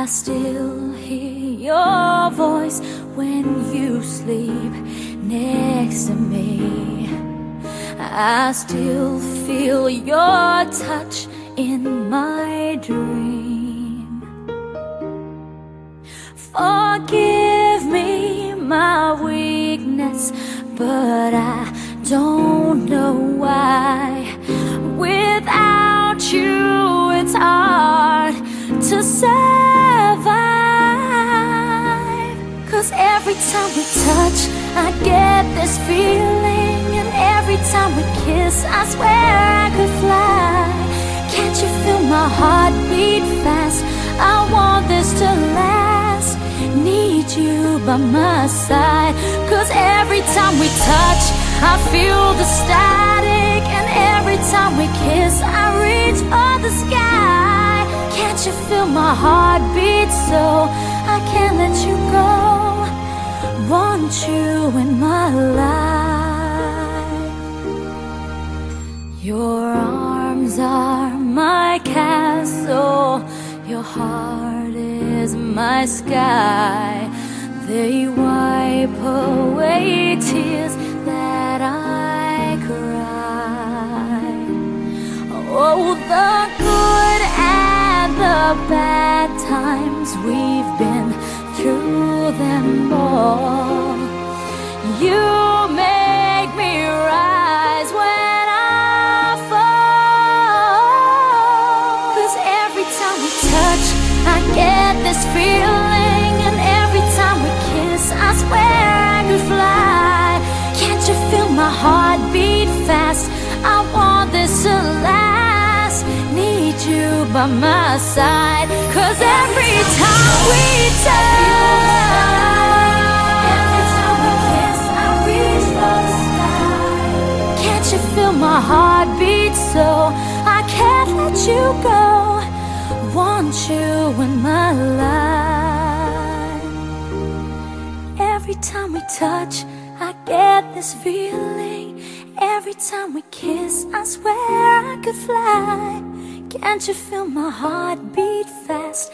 I still hear your voice when you sleep next to me. I still feel your touch in my dream. Forgive me my weakness, but I don't know why. Without you, it's hard to survive. 'Cause every time we touch, I get this feeling, and every time we kiss, I swear I could fly. Can't you feel my heart beat fast? I want this to last. Need you by my side. 'Cause every time we touch, I feel the static, and every time we kiss, I reach for the sky. Can't you feel my heart beat so I can't let you go? Want you in my life. Your arms are my castle, your heart is my sky. They wipe away tears that I cry. Oh, the good and the bad times, we've been through them all. You make me rise when I fall. 'Cause every time we touch, I get this feeling, and every time we kiss, I swear I could fly. Can't you feel my heart beat fast? I want this to last. Need you by my side. 'Cause every time we touch, every time we kiss, I reach for the sky. Can't you feel my heart beat so I can't let you go? Want you in my life. Every time we touch, I get this feeling. Every time we kiss, I swear I could fly. Can't you feel my heart beat fast?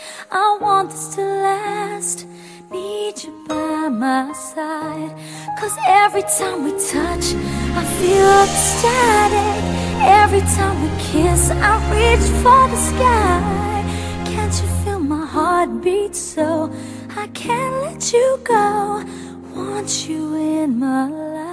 I want this to last. Need you by my side. 'Cause every time we touch, I feel the static. Every time we kiss, I reach for the sky. Can't you feel my heart beat so I can't let you go? Want you in my life.